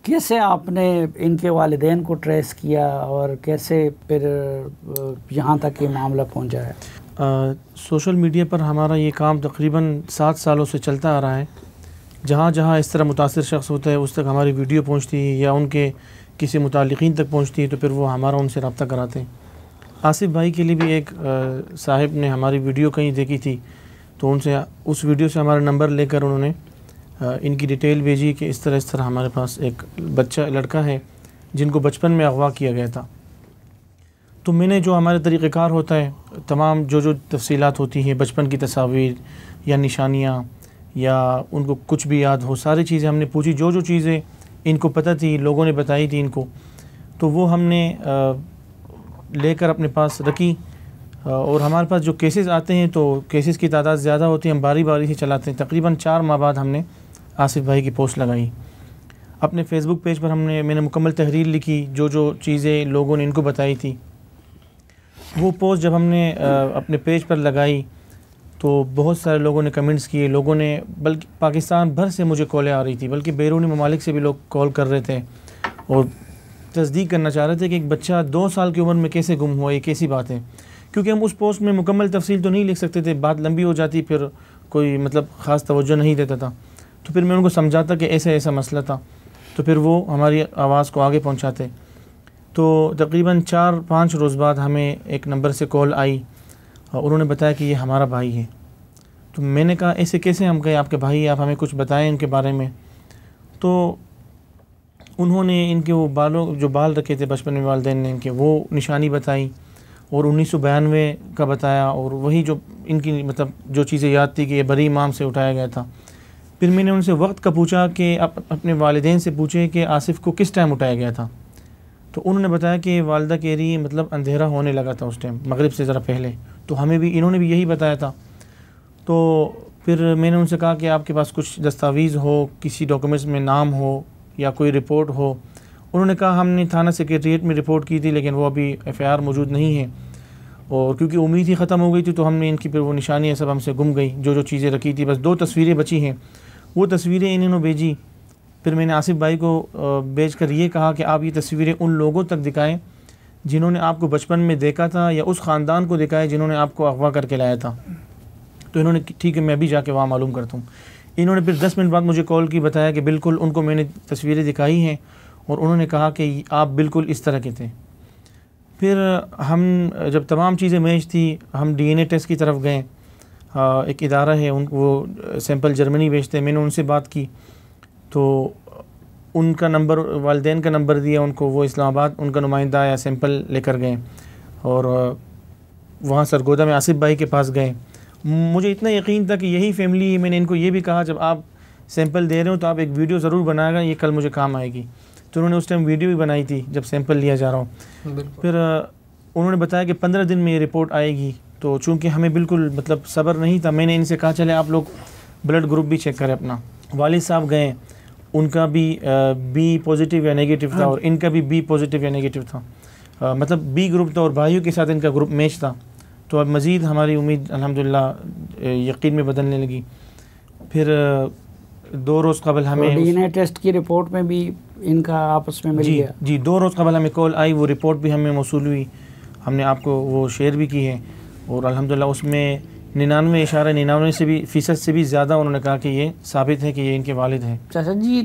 कैसे आपने इनके वालिदैन को ट्रेस किया और कैसे फिर यहाँ तक ये मामला पहुँचा है? सोशल मीडिया पर हमारा ये काम तकरीबन 7 सालों से चलता आ रहा है। जहाँ जहाँ इस तरह मुतासिर शख्स होता है उस तक हमारी वीडियो पहुँचती है या उनके किसी मुतालिकीन तक पहुँचती है, तो फिर वो हमारा उनसे रब्ता कराते हैं। आसिफ भाई के लिए भी एक साहिब ने हमारी वीडियो कहीं देखी थी, तो उनसे उस वीडियो से हमारा नंबर लेकर उन्होंने इनकी डिटेल भेजी कि इस तरह हमारे पास एक बच्चा लड़का है जिनको बचपन में अगवा किया गया था। तो मैंने जो हमारे तरीक़ेकार होता है, तमाम जो तफसीलात होती हैं, बचपन की तस्वीर या निशानियाँ या उनको कुछ भी याद हो, सारी चीज़ें हमने पूछी। जो चीज़ें इनको पता थी, लोगों ने बताई थी इनको, तो वो हमने लेकर अपने पास रखी। और हमारे पास जो केसेस आते हैं तो केसेस की तादाद ज़्यादा होती है, हम बारी बारी से चलाते हैं। तकरीबन 4 माह बाद हमने आसिफ भाई की पोस्ट लगाई अपने फ़ेसबुक पेज पर। मैंने मुकम्मल तहरीर लिखी, जो चीज़ें लोगों ने इनको बताई थी। वो पोस्ट जब हमने अपने पेज पर लगाई तो बहुत सारे लोगों ने कमेंट्स किए। लोगों ने, बल्कि पाकिस्तान भर से मुझे कॉलें आ रही थी, बल्कि बैरूनी ममालिक से भी लोग कॉल कर रहे थे और तस्दीक करना चाह रहे थे कि एक बच्चा 2 साल की उम्र में कैसे गुम हुआ, ये कैसी बात है। क्योंकि हम उस पोस्ट में मुकम्मल तफसील तो नहीं लिख सकते थे, बात लंबी हो जाती, फिर कोई मतलब ख़ास तवज्जो नहीं देता था। तो फिर मैं उनको समझाता कि ऐसा मसला था, तो फिर वो हमारी आवाज़ को आगे पहुंचाते। तो तकरीबन 4-5 रोज़ बाद हमें एक नंबर से कॉल आई और उन्होंने बताया कि ये हमारा भाई है। तो मैंने कहा ऐसे कैसे? हम कहे आपके भाई, आप हमें कुछ बताएं इनके बारे में। तो उन्होंने इनके वो जो बाल रखे थे बचपन में वालिदैन ने इनके, वो निशानी बताई और 1992 का बताया, और वही जो इनकी मतलब जो चीज़ें याद थी कि ये बरी इमाम से उठाया गया था। फिर मैंने उनसे वक्त का पूछा कि आप अपने वालिदैन से पूछे कि आसिफ को किस टाइम उठाया गया था। तो उन्होंने बताया कि वालिदा कह रही मतलब अंधेरा होने लगा था उस टाइम, मगरिब से ज़रा पहले। तो इन्होंने भी यही बताया था। तो फिर मैंने उनसे कहा कि आपके पास कुछ दस्तावेज़ हो, किसी डॉक्यूमेंट्स में नाम हो या कोई रिपोर्ट हो। उन्होंने कहा हमने थाना सेक्रेटरीट में रिपोर्ट की थी, लेकिन वो अभी FIR मौजूद नहीं है, और क्योंकि उम्मीद ही ख़त्म हो गई थी तो हमने इनकी फिर वो निशानियाँ सब हमसे गुम गई। जो चीज़ें रखी थी, बस 2 तस्वीरें बची हैं, वो तस्वीरें इन्होंने भेजी। फिर मैंने आसिफ भाई को भेज कर ये कहा कि आप ये तस्वीरें उन लोगों तक दिखाएं जिन्होंने आपको बचपन में देखा था, या उस ख़ानदान को दिखाएं जिन्होंने आपको अगवा करके लाया था। तो इन्होंने ठीक है मैं भी जाके वहाँ मालूम करता हूँ। इन्होंने फिर 10 मिनट बाद मुझे कॉल की, बताया कि बिल्कुल उनको मैंने तस्वीरें दिखाई हैं और उन्होंने कहा कि आप बिल्कुल इस तरह के थे। फिर हम जब तमाम चीज़ें मैच थी, हम DNA टेस्ट की तरफ गए। एक इदारा है वो सैंपल जर्मनी भेजते हैं। मैंने उनसे बात की तो उनका नंबर, वालिदैन का नंबर दिया उनको, वो इस्लामाबाद उनका नुमाइंदा आया, सैंपल लेकर गए और वहाँ सरगोदा में आसिफ भाई के पास गए। मुझे इतना यकीन था कि यही फैमिली है। मैंने इनको ये भी कहा जब आप सैंपल दे रहे हो तो आप एक वीडियो ज़रूर बनाएगा, ये कल मुझे काम आएगी। तो उन्होंने उस टाइम वीडियो भी बनाई थी जब सैंपल लिया जा रहा हूँ। फिर उन्होंने बताया कि 15 दिन में ये रिपोर्ट आएगी। तो चूँकि हमें बिल्कुल मतलब सब्र नहीं था, मैंने इनसे कहा चले आप लोग ब्लड ग्रुप भी चेक करें अपना। वालिद साहब गए, उनका भी B पॉजिटिव या नेगेटिव था और इनका भी B पॉजिटिव या नेगेटिव था। मतलब B ग्रुप था और भाइयों के साथ इनका ग्रुप मैच था। तो अब मज़ीद हमारी उम्मीद अल्हम्दुलिल्लाह यकीन में बदलने लगी। फिर 2 रोज़ कबल हमें DNA टेस्ट की रिपोर्ट में भी इनका आपस में मिल गया। जी 2 रोज़ कबल हमें कॉल आई, वो रिपोर्ट भी हमें मौसूल हुई, हमने आपको वो शेयर भी की है। और अल्हम्दुलिल्लाह उसमें 99% से भी ज़्यादा उन्होंने कहा कि ये साबित है कि ये इनके वालिद हैं। चाचा जी